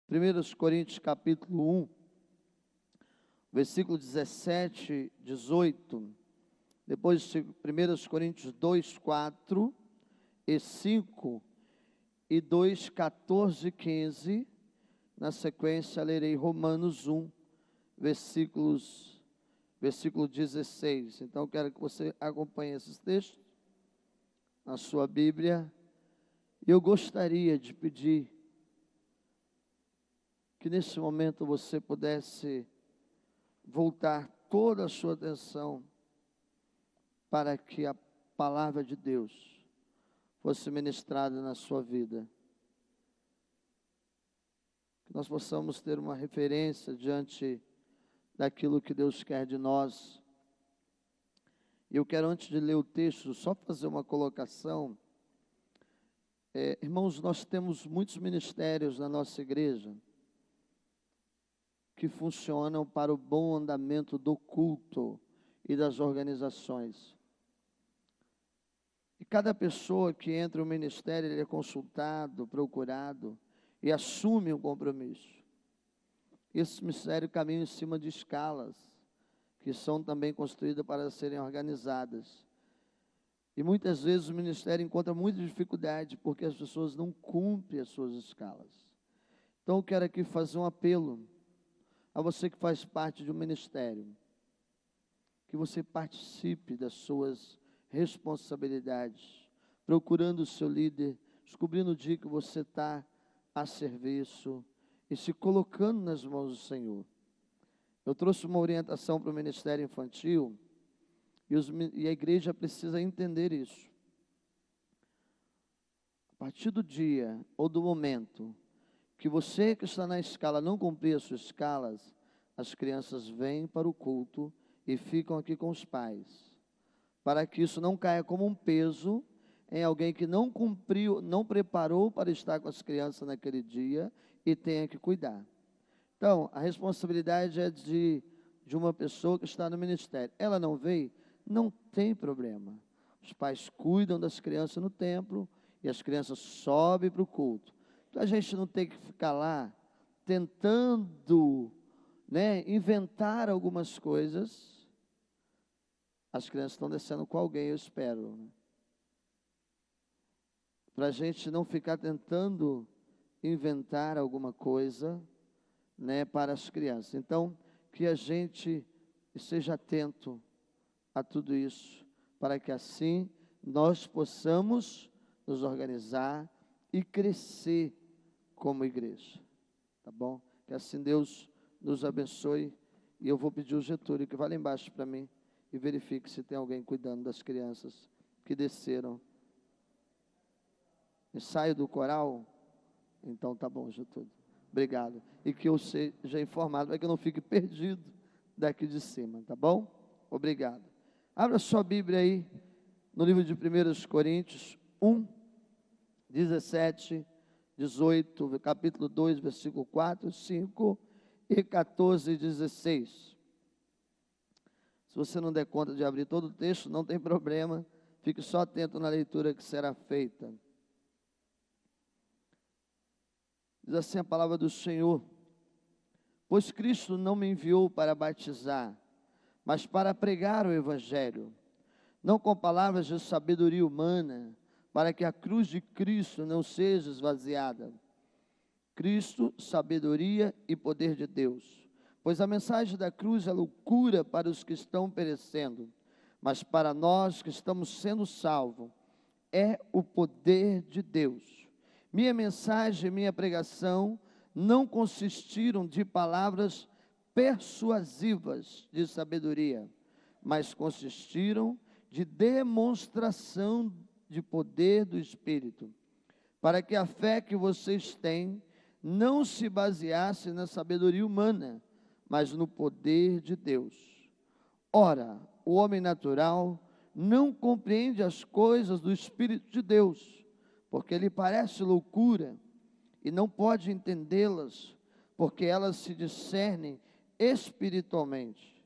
1 Coríntios capítulo 1, versículo 17, 18, depois 1 Coríntios 2, 4 e 5, e 2, 14 e 15, na sequência lerei Romanos 1, versículo 16. Então eu quero que você acompanhe esses textos na sua Bíblia. E eu gostaria de pedir que nesse momento você pudesse voltar toda a sua atenção para que a palavra de Deus fosse ministrada na sua vida. Que nós possamos ter uma referência diante daquilo que Deus quer de nós. E eu quero, antes de ler o texto, só fazer uma colocação. Irmãos, nós temos muitos ministérios na nossa igreja que funcionam para o bom andamento do culto e das organizações. E cada pessoa que entra no ministério, ele é consultado, procurado e assume um compromisso. Esse ministério caminha em cima de escalas, que são também construídas para serem organizadas. E muitas vezes o ministério encontra muita dificuldade, porque as pessoas não cumprem as suas escalas. Então eu quero aqui fazer um apelo a você que faz parte de um ministério, que você participe das suas responsabilidades, procurando o seu líder, descobrindo o dia que você está a serviço e se colocando nas mãos do Senhor. Eu trouxe uma orientação para o ministério infantil e a igreja precisa entender isso. A partir do dia ou do momento que você que está na escala não cumprir as suas escalas, as crianças vêm para o culto e ficam aqui com os pais, para que isso não caia como um peso em alguém que não cumpriu, não preparou para estar com as crianças naquele dia e tenha que cuidar. Então, a responsabilidade é de uma pessoa que está no ministério. Ela não veio, não tem problema. Os pais cuidam das crianças no templo e as crianças sobem para o culto. Então, a gente não tem que ficar lá tentando, inventar algumas coisas. As crianças estão descendo com alguém, eu espero. Para a gente não ficar tentando inventar alguma coisa, para as crianças. Então, que a gente esteja atento a tudo isso, para que assim nós possamos nos organizar e crescer como igreja, tá bom? Que assim Deus nos abençoe. E eu vou pedir o Getúlio que vá lá embaixo para mim e verifique se tem alguém cuidando das crianças que desceram. Ensaio do coral? Então tá bom, Getúlio. Obrigado. E que eu seja informado, para que eu não fique perdido daqui de cima, tá bom? Obrigado. Abra sua Bíblia aí, no livro de 1 Coríntios 1, 17, 18, capítulo 2, versículo 4, 5 e 14 e 16. Se você não der conta de abrir todo o texto, não tem problema, fique só atento na leitura que será feita. Diz assim a palavra do Senhor: pois Cristo não me enviou para batizar, mas para pregar o Evangelho, não com palavras de sabedoria humana, para que a cruz de Cristo não seja esvaziada. Cristo, sabedoria e poder de Deus. Pois a mensagem da cruz é loucura para os que estão perecendo, mas para nós que estamos sendo salvos, é o poder de Deus. Minha mensagem e minha pregação não consistiram de palavras persuasivas de sabedoria, mas consistiram de demonstração de poder do Espírito, para que a fé que vocês têm não se baseasse na sabedoria humana, mas no poder de Deus. Ora, o homem natural não compreende as coisas do Espírito de Deus, porque lhe parece loucura, e não pode entendê-las, porque elas se discernem espiritualmente.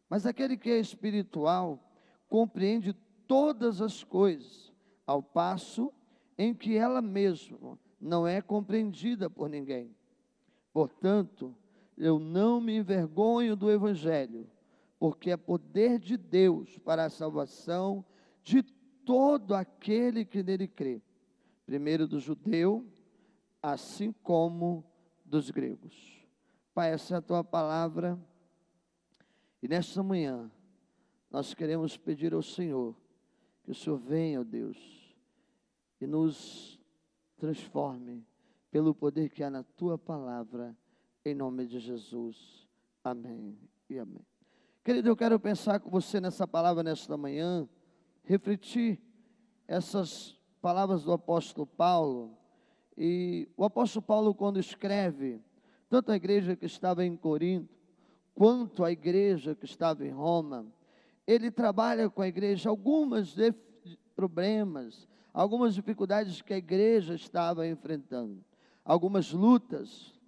Mas aquele que é espiritual compreende todas as coisas, ao passo em que ela mesma não é compreendida por ninguém. Portanto, eu não me envergonho do Evangelho, porque é poder de Deus para a salvação de todo aquele que nele crê, primeiro do judeu, assim como dos gregos. Pai, essa é a tua palavra, e nesta manhã nós queremos pedir ao Senhor que o Senhor venha, ó Deus, e nos transforme pelo poder que há na tua palavra, em nome de Jesus. Amém e amém. Querido, eu quero pensar com você nessa palavra nesta manhã, refletir essas palavras do apóstolo Paulo. E o apóstolo Paulo, quando escreve, tanto a igreja que estava em Corinto, quanto a igreja que estava em Roma, ele trabalha com a igreja alguns problemas, algumas dificuldades que a igreja estava enfrentando, algumas lutas,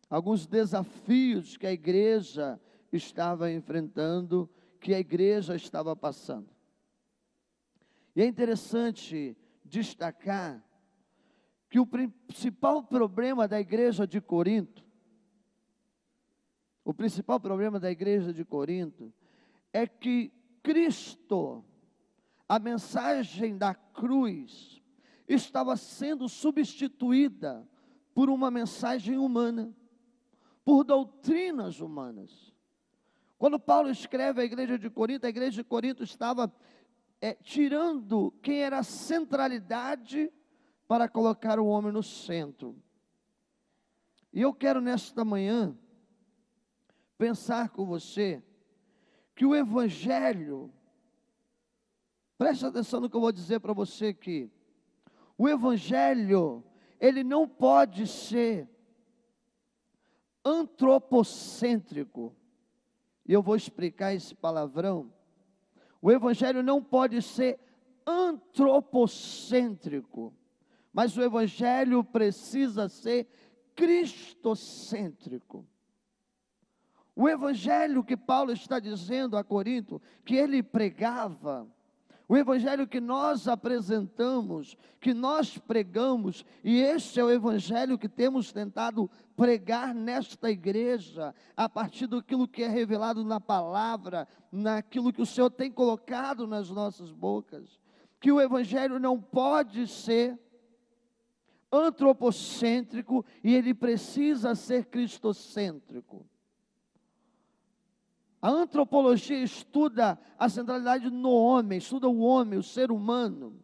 alguns desafios que a igreja estava enfrentando, que a igreja estava passando. E é interessante destacar que o principal problema da igreja de Corinto, é que Cristo, a mensagem da cruz, estava sendo substituída por uma mensagem humana, por doutrinas humanas. Quando Paulo escreve a igreja de Corinto estava tirando quem era a centralidade para colocar o homem no centro. E eu quero nesta manhã pensar com você que o Evangelho, preste atenção no que eu vou dizer para você aqui, o Evangelho, ele não pode ser antropocêntrico, e eu vou explicar esse palavrão. O Evangelho não pode ser antropocêntrico, mas o Evangelho precisa ser cristocêntrico. O Evangelho que Paulo está dizendo a Corinto, que ele pregava, o Evangelho que nós apresentamos, que nós pregamos, e este é o Evangelho que temos tentado pregar nesta igreja, a partir daquilo que é revelado na palavra, naquilo que o Senhor tem colocado nas nossas bocas, que o Evangelho não pode ser antropocêntrico e ele precisa ser cristocêntrico. A antropologia estuda a centralidade no homem, estuda o homem, o ser humano.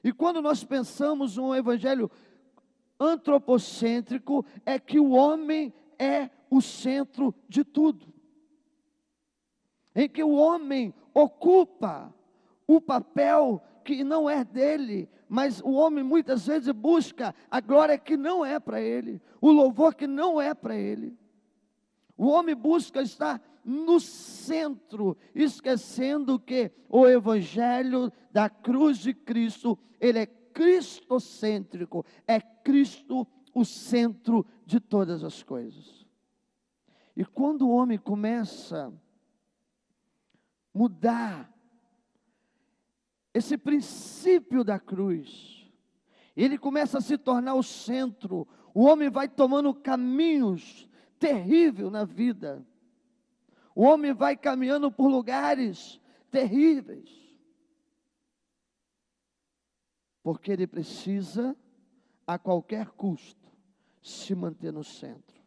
E quando nós pensamos um evangelho antropocêntrico, é que o homem é o centro de tudo. Em que o homem ocupa o papel que não é dele, mas o homem muitas vezes busca a glória que não é para ele, o louvor que não é para ele. O homem busca estar no centro, esquecendo que o evangelho da cruz de Cristo, ele é cristocêntrico, é Cristo o centro de todas as coisas. E quando o homem começa a mudar esse princípio da cruz, ele começa a se tornar o centro, o homem vai tomando caminhos terríveis na vida. O homem vai caminhando por lugares terríveis, porque ele precisa, a qualquer custo, se manter no centro.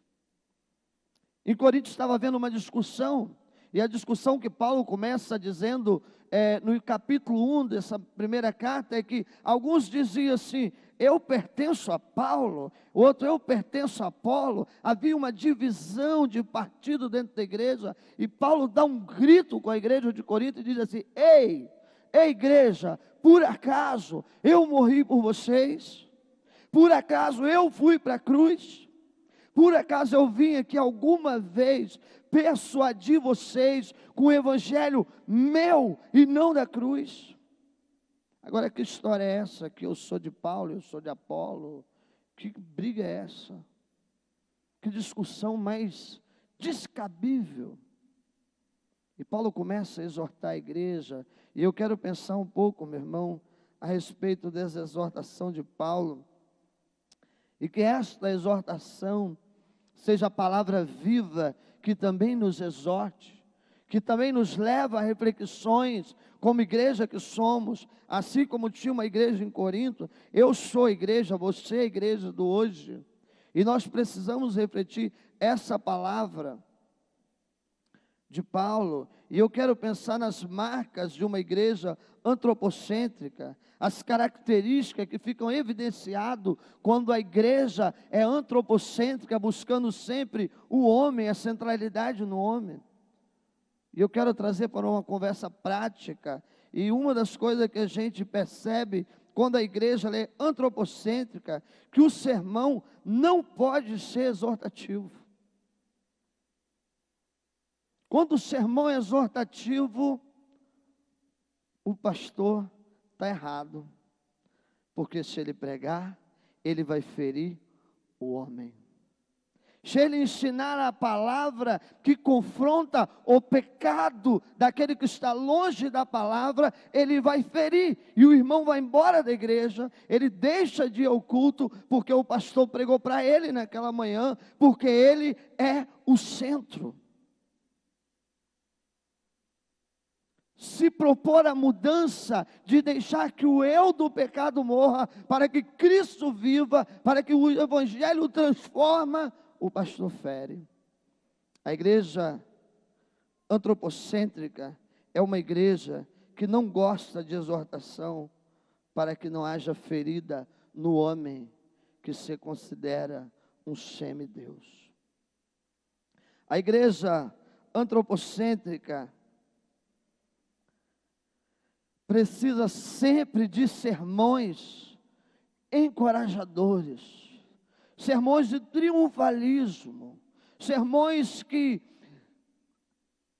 Em Corinto estava havendo uma discussão, e a discussão que Paulo começa dizendo, no capítulo 1 dessa primeira carta, é que alguns diziam assim: eu pertenço a Paulo, o outro, eu pertenço a Apolo. Havia uma divisão de partido dentro da igreja, e Paulo dá um grito com a igreja de Corinto e diz assim: ei igreja, por acaso eu morri por vocês? Por acaso eu fui para a cruz? Por acaso eu vim aqui alguma vez persuadir vocês com o evangelho meu e não da cruz? Agora, que história é essa? Que eu sou de Paulo, eu sou de Apolo? Que briga é essa? Que discussão mais descabível? E Paulo começa a exortar a igreja, e eu quero pensar um pouco, meu irmão, a respeito dessa exortação de Paulo, e que esta exortação, seja a palavra viva que também nos exorte, que também nos leva a reflexões, como igreja que somos, assim como tinha uma igreja em Corinto. Eu sou a igreja, você é a igreja do hoje, e nós precisamos refletir essa palavra de Paulo. E eu quero pensar nas marcas de uma igreja antropocêntrica, as características que ficam evidenciadas quando a igreja é antropocêntrica, buscando sempre o homem, a centralidade no homem. E eu quero trazer para uma conversa prática, e uma das coisas que a gente percebe quando a igreja é antropocêntrica, que o sermão não pode ser exortativo. Quando o sermão é exortativo, o pastor está errado, porque se ele pregar, ele vai ferir o homem. Se ele ensinar a palavra que confronta o pecado daquele que está longe da palavra, ele vai ferir, e o irmão vai embora da igreja, ele deixa de ir ao culto, porque o pastor pregou para ele naquela manhã, porque ele é o centro. Se propor a mudança, de deixar que o eu do pecado morra, para que Cristo viva, para que o evangelho transforma, o pastor fere. A igreja antropocêntrica é uma igreja que não gosta de exortação, para que não haja ferida no homem que se considera um semideus. A igreja antropocêntrica precisa sempre de sermões encorajadores, sermões de triunfalismo, sermões que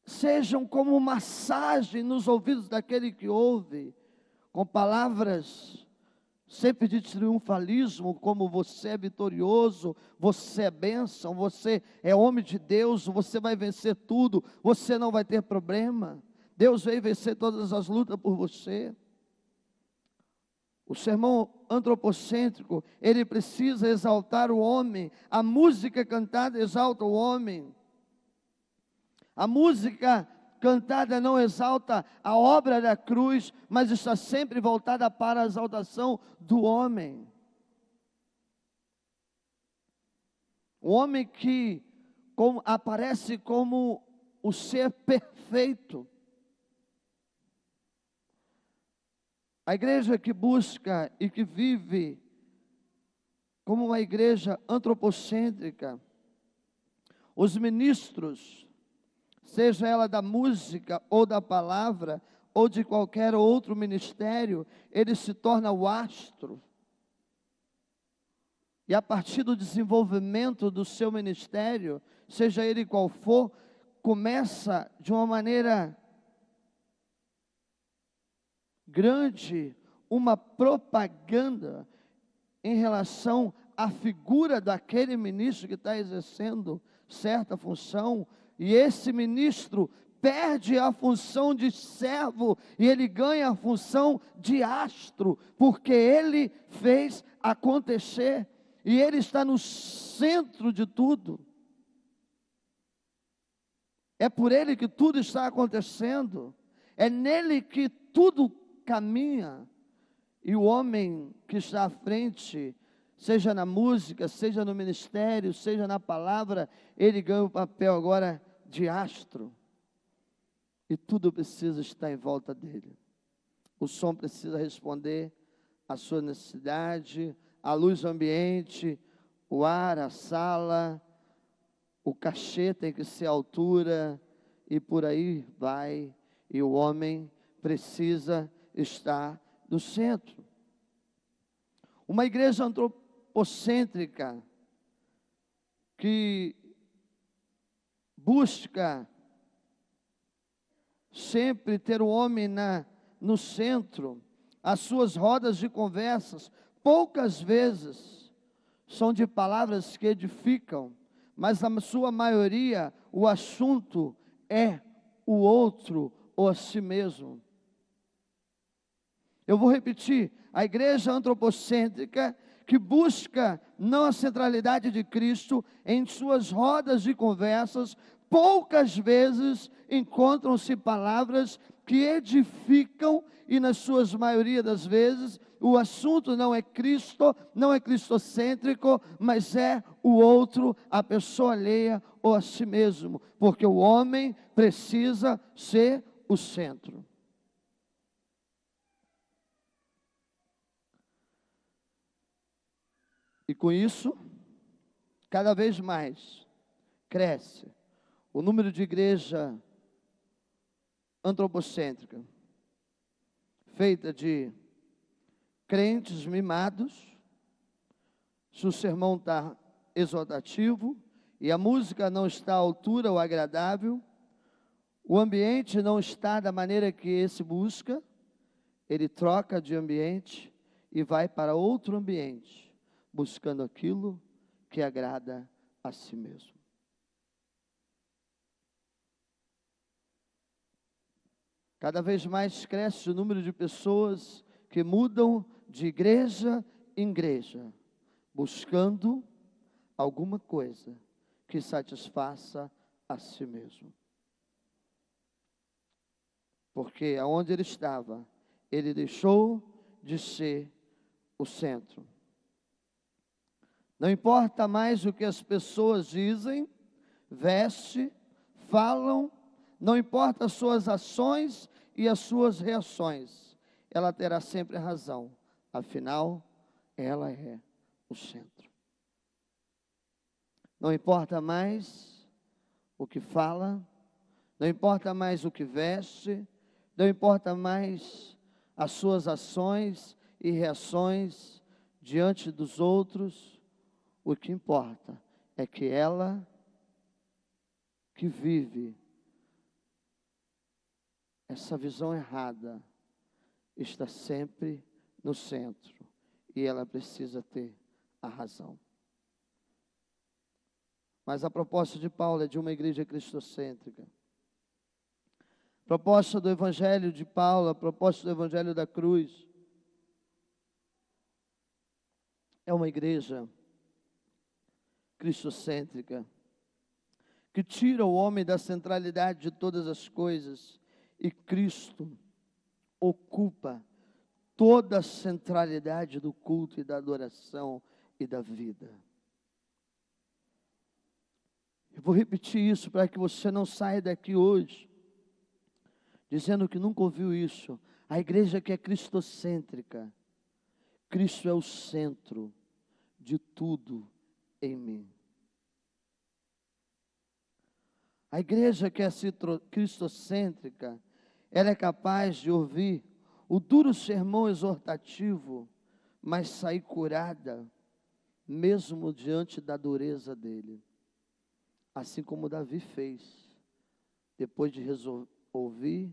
sejam como massagem nos ouvidos daquele que ouve, com palavras sempre de triunfalismo, como você é vitorioso, você é bênção, você é homem de Deus, você vai vencer tudo, você não vai ter problema. Deus veio vencer todas as lutas por você. O sermão antropocêntrico, ele precisa exaltar o homem. A música cantada exalta o homem. A música cantada não exalta a obra da cruz, mas está sempre voltada para a exaltação do homem. O homem que aparece como o ser perfeito. A igreja que busca e que vive como uma igreja antropocêntrica, os ministros, seja ela da música ou da palavra, ou de qualquer outro ministério, ele se torna o astro. E a partir do desenvolvimento do seu ministério, seja ele qual for, começa de uma maneira grande, uma propaganda em relação à figura daquele ministro que está exercendo certa função, e esse ministro perde a função de servo, e ele ganha a função de astro, porque ele fez acontecer, e ele está no centro de tudo. É por ele que tudo está acontecendo, é nele que tudo caminha, e o homem que está à frente, seja na música, seja no ministério, seja na palavra, ele ganha o papel agora de astro, e tudo precisa estar em volta dele. O som precisa responder à sua necessidade, a luz ambiente, o ar, a sala, o cachê tem que ser a altura, e por aí vai, e o homem precisa estar no centro. Uma igreja antropocêntrica que busca sempre ter o homem no centro, as suas rodas de conversas, poucas vezes são de palavras que edificam, mas na sua maioria o assunto é o outro ou a si mesmo. Eu vou repetir, a igreja antropocêntrica que busca não a centralidade de Cristo em suas rodas de conversas, poucas vezes encontram-se palavras que edificam, e na sua maioria das vezes o assunto não é Cristo, não é cristocêntrico, mas é o outro, a pessoa alheia ou a si mesmo, porque o homem precisa ser o centro. E com isso, cada vez mais cresce o número de igreja antropocêntrica, feita de crentes mimados. Se o sermão está exortativo e a música não está à altura ou agradável, o ambiente não está da maneira que esse busca, ele troca de ambiente e vai para outro ambiente, buscando aquilo que agrada a si mesmo. Cada vez mais cresce o número de pessoas que mudam de igreja em igreja, buscando alguma coisa que satisfaça a si mesmo. Porque aonde ele estava, ele deixou de ser o centro. Não importa mais o que as pessoas dizem, vestem, falam, não importa as suas ações e as suas reações, ela terá sempre razão, afinal, ela é o centro. Não importa mais o que fala, não importa mais o que veste, não importa mais as suas ações e reações diante dos outros, o que importa é que ela, que vive essa visão errada, está sempre no centro e ela precisa ter a razão. Mas a proposta de Paulo é de uma igreja cristocêntrica. A proposta do evangelho de Paulo, a proposta do evangelho da cruz, é uma igreja cristocêntrica, que tira o homem da centralidade de todas as coisas, e Cristo ocupa toda a centralidade do culto e da adoração e da vida. Eu vou repetir isso para que você não saia daqui hoje dizendo que nunca ouviu isso. A igreja que é cristocêntrica, Cristo é o centro de tudo em mim. A igreja que é cristocêntrica, ela é capaz de ouvir o duro sermão exortativo, mas sair curada, mesmo diante da dureza dele. Assim como Davi fez, depois de ouvir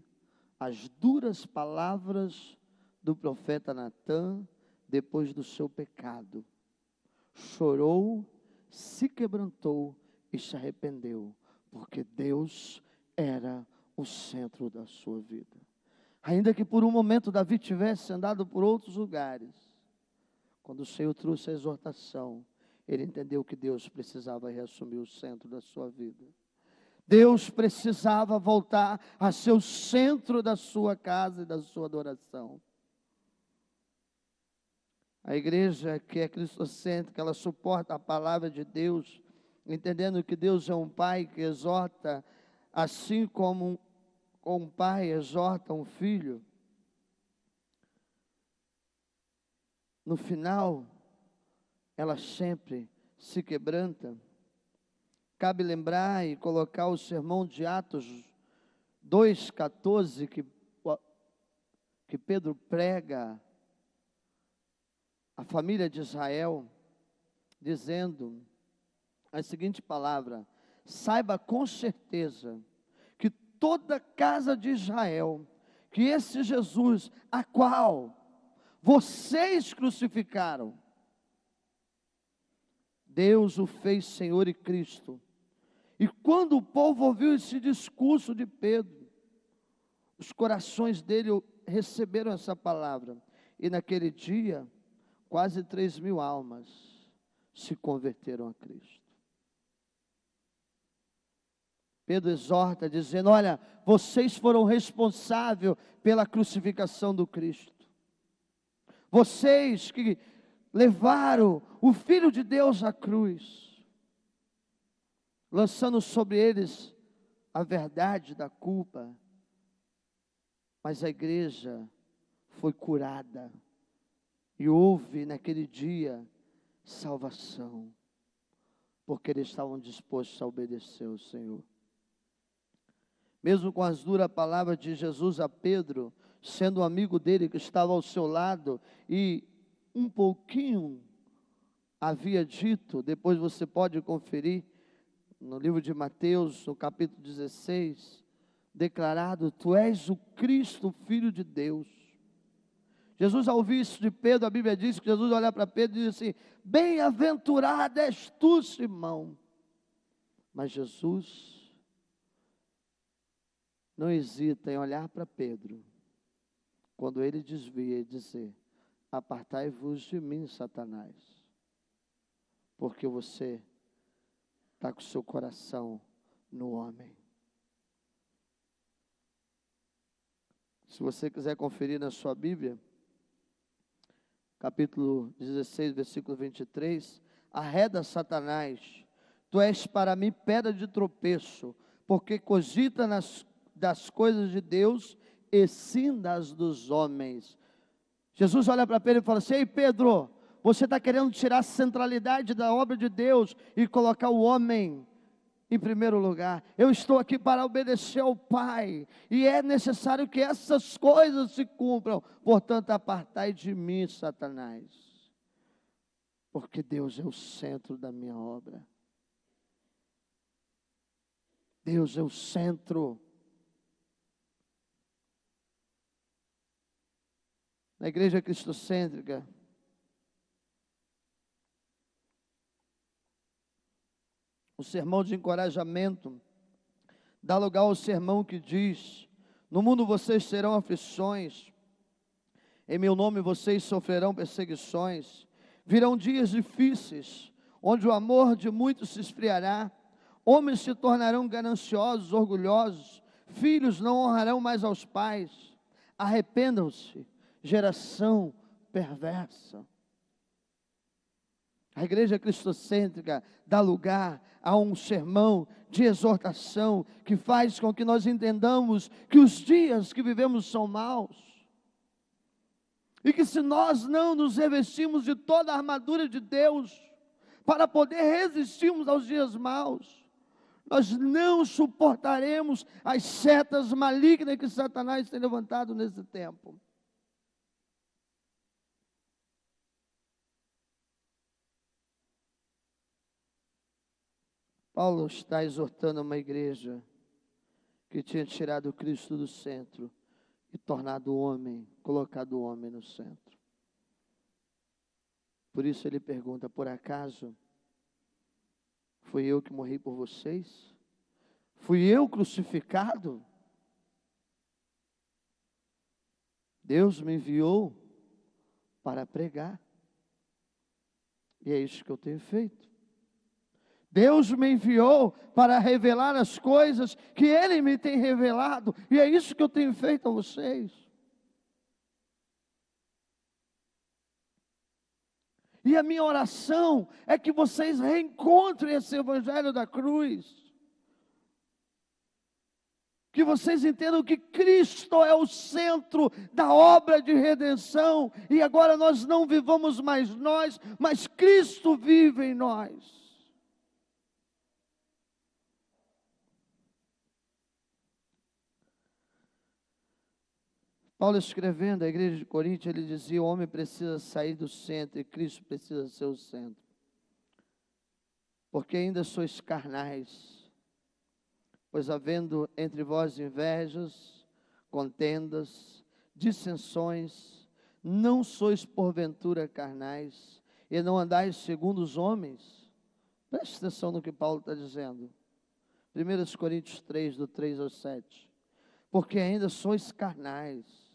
as duras palavras do profeta Natã, depois do seu pecado. Chorou, se quebrantou e se arrependeu, porque Deus era o centro da sua vida. Ainda que por um momento Davi tivesse andado por outros lugares, quando o Senhor trouxe a exortação, ele entendeu que Deus precisava reassumir o centro da sua vida. Deus precisava voltar a ser o centro da sua casa e da sua adoração. A igreja que é cristocêntrica, ela suporta a palavra de Deus, entendendo que Deus é um pai que exorta, assim como um pai exorta um filho. No final, ela sempre se quebranta. Cabe lembrar e colocar o sermão de Atos 2,14, que Pedro prega a família de Israel, dizendo a seguinte palavra: saiba com certeza que toda a casa de Israel, que esse Jesus, a qual vocês crucificaram, Deus o fez Senhor e Cristo. E quando o povo ouviu esse discurso de Pedro, os corações dele receberam essa palavra. E naquele dia, quase 3.000 almas se converteram a Cristo. Pedro exorta dizendo: olha, vocês foram responsáveis pela crucificação do Cristo. Vocês que levaram o Filho de Deus à cruz, lançando sobre eles a verdade da culpa. Mas a igreja foi curada. E houve naquele dia salvação. Porque eles estavam dispostos a obedecer ao Senhor. Mesmo com as duras palavras de Jesus a Pedro, sendo um amigo dele que estava ao seu lado, e um pouquinho havia dito, depois você pode conferir, no livro de Mateus, no capítulo 16, declarado: tu és o Cristo, o Filho de Deus. Jesus, ao ouvir isso de Pedro, a Bíblia diz que Jesus olha para Pedro e diz assim: bem-aventurado és tu, Simão. Mas Jesus não hesita em olhar para Pedro, quando ele desvia, e dizer: apartai-vos de mim, Satanás, porque você está com o seu coração no homem. Se você quiser conferir na sua Bíblia, capítulo 16, versículo 23, arreda Satanás, tu és para mim pedra de tropeço, porque cogita das coisas de Deus e sim das dos homens. Jesus olha para Pedro e fala assim: ei Pedro, você está querendo tirar a centralidade da obra de Deus e colocar o homem em primeiro lugar. Eu estou aqui para obedecer ao Pai, e é necessário que essas coisas se cumpram. Portanto, apartai de mim, Satanás, porque Deus é o centro da minha obra. Deus é o centro. Na igreja cristocêntrica, o sermão de encorajamento dá lugar ao sermão que diz: no mundo vocês terão aflições, em meu nome vocês sofrerão perseguições, virão dias difíceis, onde o amor de muitos se esfriará, homens se tornarão gananciosos, orgulhosos, filhos não honrarão mais aos pais, arrependam-se, geração perversa. A igreja cristocêntrica dá lugar a um sermão de exortação que faz com que nós entendamos que os dias que vivemos são maus. E que se nós não nos revestimos de toda a armadura de Deus para poder resistirmos aos dias maus, nós não suportaremos as setas malignas que Satanás tem levantado nesse tempo. Paulo está exortando uma igreja que tinha tirado Cristo do centro e tornado o homem, colocado o homem no centro. Por isso ele pergunta: por acaso fui eu que morri por vocês? Fui eu crucificado? Deus me enviou para pregar. E é isso que eu tenho feito. Deus me enviou para revelar as coisas que Ele me tem revelado. E é isso que eu tenho feito a vocês. E a minha oração é que vocês reencontrem esse evangelho da cruz. Que vocês entendam que Cristo é o centro da obra de redenção. E agora nós não vivamos mais nós, mas Cristo vive em nós. Paulo, escrevendo à igreja de Corinto, ele dizia: o homem precisa sair do centro e Cristo precisa ser o centro. Porque ainda sois carnais, pois havendo entre vós invejas, contendas, dissensões, não sois porventura carnais, e não andais segundo os homens. Preste atenção no que Paulo está dizendo. 1 Coríntios 3, do 3 ao 7. Porque ainda sois carnais,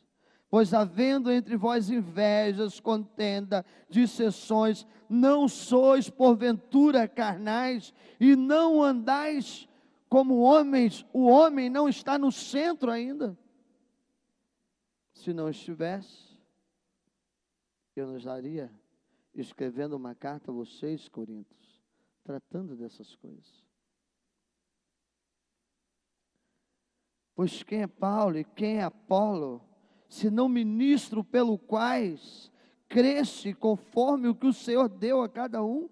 Pois havendo entre vós invejas, contenda, dissensões, não sois porventura carnais, e não andais como homens. O homem não está no centro ainda. Se não estivesse, eu não estaria escrevendo uma carta a vocês, Coríntios, tratando dessas coisas. Pois quem é Paulo e quem é Apolo, se não ministro pelo quais cresce conforme o que o Senhor deu a cada um?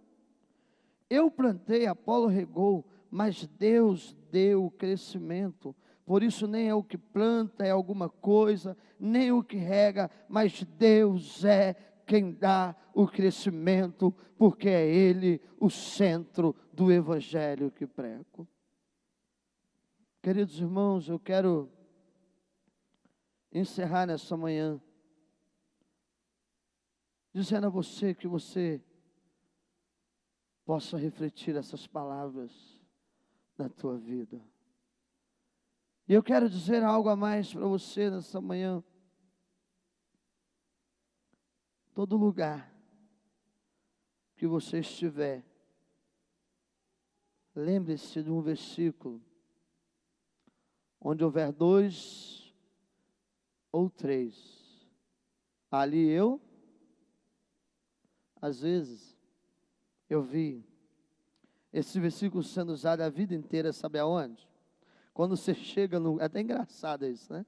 Eu plantei, Apolo regou, mas Deus deu o crescimento. Por isso nem é o que planta é alguma coisa, nem o que rega, mas Deus é quem dá o crescimento, porque é Ele o centro do Evangelho que prego. Queridos irmãos, eu quero encerrar nessa manhã, dizendo a você que você possa refletir essas palavras na tua vida. E eu quero dizer algo a mais para você nessa manhã. Todo lugar que você estiver, lembre-se de um versículo, onde houver 2 ou 3, ali eu, às vezes, eu vi esse versículo sendo usado a vida inteira, sabe aonde? Quando você chega no... É até engraçado isso, né?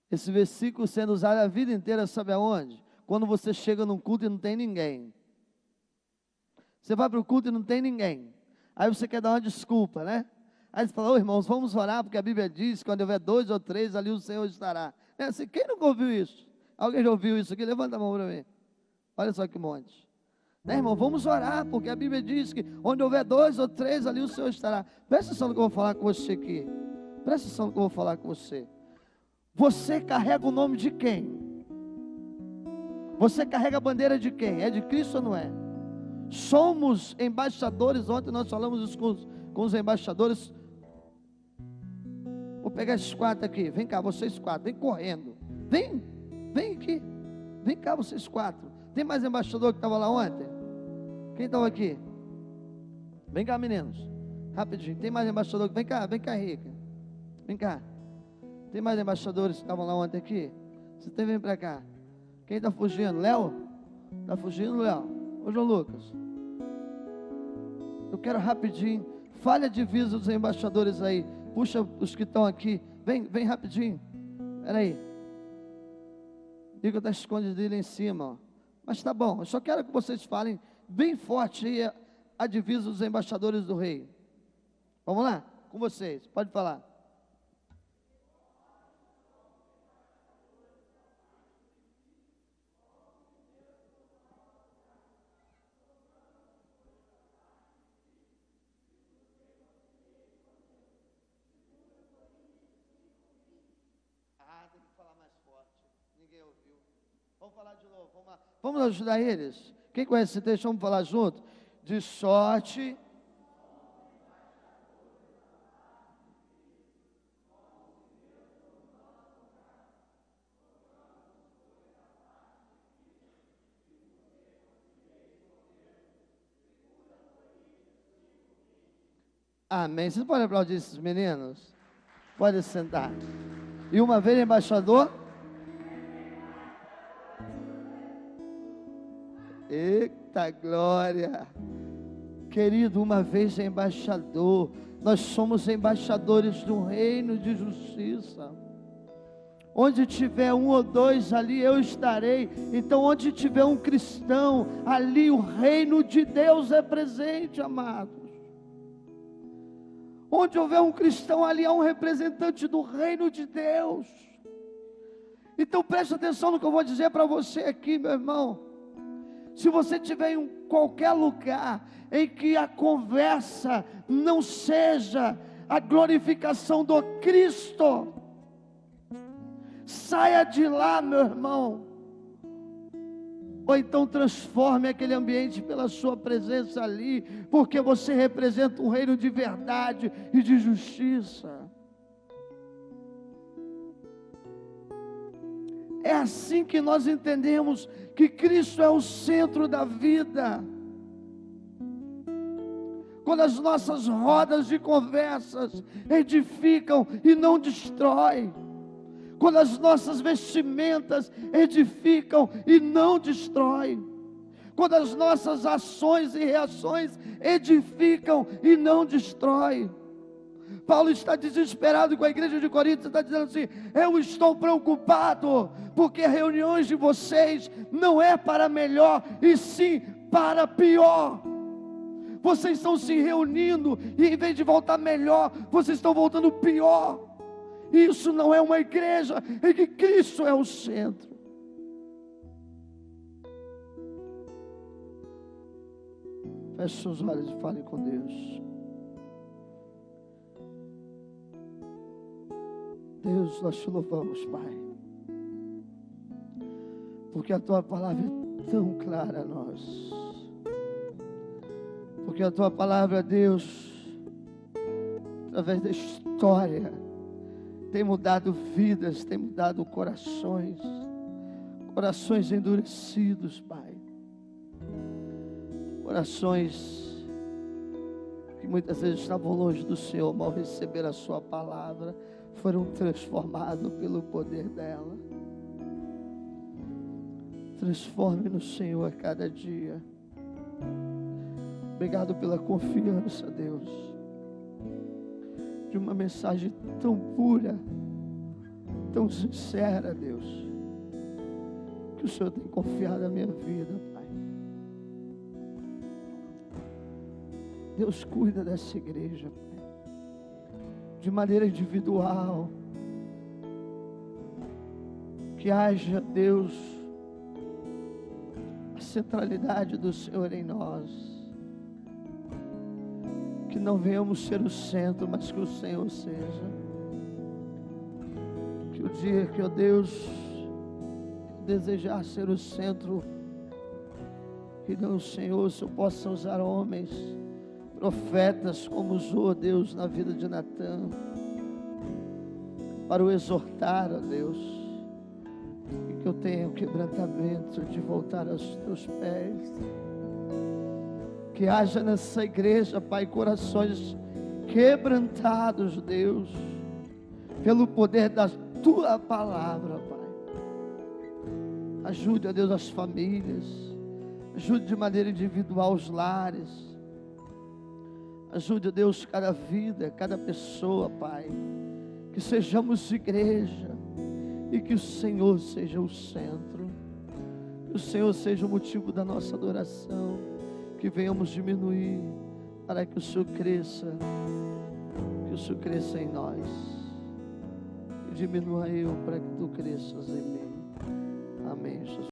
Esse versículo sendo usado a vida inteira, sabe aonde? Quando você chega num culto e não tem ninguém. Você vai para o culto e não tem ninguém. Aí você quer dar uma desculpa, né? Aí você fala, irmãos, vamos orar, porque a Bíblia diz que quando houver 2 ou 3, ali o Senhor estará. É assim, quem nunca ouviu isso? Alguém já ouviu isso aqui? Levanta a mão para mim. Olha só que monte. Né, irmão? Vamos orar, porque a Bíblia diz que onde houver 2 ou 3, ali o Senhor estará. Presta atenção no que eu vou falar com você aqui. Presta atenção no que eu vou falar com você. Você carrega o nome de quem? Você carrega a bandeira de quem? É de Cristo ou não é? Somos embaixadores. Ontem nós falamos isso com os embaixadores. Vou pegar esses 4 aqui. Vem cá, vocês 4. Vem correndo. Vem aqui. Vem cá, vocês 4. Tem mais embaixador que estava lá ontem? Quem estava aqui? Vem cá, meninos. Rapidinho. Tem mais embaixador? Vem cá, Rica. Vem cá. Tem mais embaixadores que estavam lá ontem aqui? Você tem, vem para cá. Quem está fugindo? Léo? Está fugindo, Léo? Ô, João Lucas. Eu quero rapidinho. Fale a divisa dos embaixadores aí. Puxa os que estão aqui. Vem rapidinho. Espera aí. Rica está escondido ali em cima, ó. Mas tá bom, eu só quero que vocês falem bem forte aí a divisa dos embaixadores do rei. Vamos lá? Com vocês, pode falar. Tem que falar mais forte. Ninguém ouviu. Vamos falar de novo, vamos lá. Vamos ajudar eles? Quem conhece esse texto, vamos falar junto? De sorte. Amém. Vocês podem aplaudir esses meninos? Pode sentar. E uma vez, embaixador. Eita glória. Querido, uma vez embaixador. Nós somos embaixadores do reino de justiça. Onde tiver 1 ou 2, ali eu estarei. Então onde tiver um cristão, ali o reino de Deus é presente, amados. Onde houver um cristão, ali há um representante do reino de Deus. Então preste atenção no que eu vou dizer para você aqui, meu irmão. Se você estiver em qualquer lugar em que a conversa não seja a glorificação do Cristo, saia de lá, meu irmão. Ou então transforme aquele ambiente pela sua presença ali, porque você representa um reino de verdade e de justiça. É assim que nós entendemos que Cristo é o centro da vida. Quando as nossas rodas de conversas edificam e não destroem. Quando as nossas vestimentas edificam e não destroem. Quando as nossas ações e reações edificam e não destroem. Paulo está desesperado com a igreja de Corinto, está dizendo assim: eu estou preocupado, porque as reuniões de vocês não é para melhor, e sim para pior. Vocês estão se reunindo, e em vez de voltar melhor, vocês estão voltando pior. Isso não é uma igreja em que Cristo é o centro. Feche seus olhos e fale com Deus. Deus, nós te louvamos, Pai, porque a Tua palavra é tão clara a nós. Porque a Tua palavra, Deus, através da história, tem mudado vidas, tem mudado corações endurecidos, Pai. Corações que muitas vezes estavam longe do Senhor, mal receberam a Sua palavra, foram transformados pelo poder dela. Transforme-nos, Senhor, a cada dia. Obrigado pela confiança, Deus, de uma mensagem tão pura, tão sincera, Deus, que o Senhor tem confiado na minha vida, Pai. Deus, cuida dessa igreja, Pai, de maneira individual. Que haja, Deus, a centralidade do Senhor em nós. Que não venhamos ser o centro, mas que o Senhor seja. Que o dia que, ó Deus, desejar ser o centro, que não o Senhor, o Senhor possa usar homens, profetas, como usou, Deus, na vida de Natã, para o exortar, ó Deus, e que eu tenha o quebrantamento de voltar aos teus pés. Que haja nessa igreja, Pai, corações quebrantados, Deus, pelo poder da Tua palavra, Pai. Ajude, ó Deus, as famílias. Ajude de maneira individual os lares. Ajude, ó Deus, cada vida, cada pessoa, Pai. Que sejamos igreja e que o Senhor seja o centro. Que o Senhor seja o motivo da nossa adoração. Que venhamos diminuir para que o Senhor cresça. Que o Senhor cresça em nós. E diminua eu para que Tu cresças em mim. Amém, Jesus.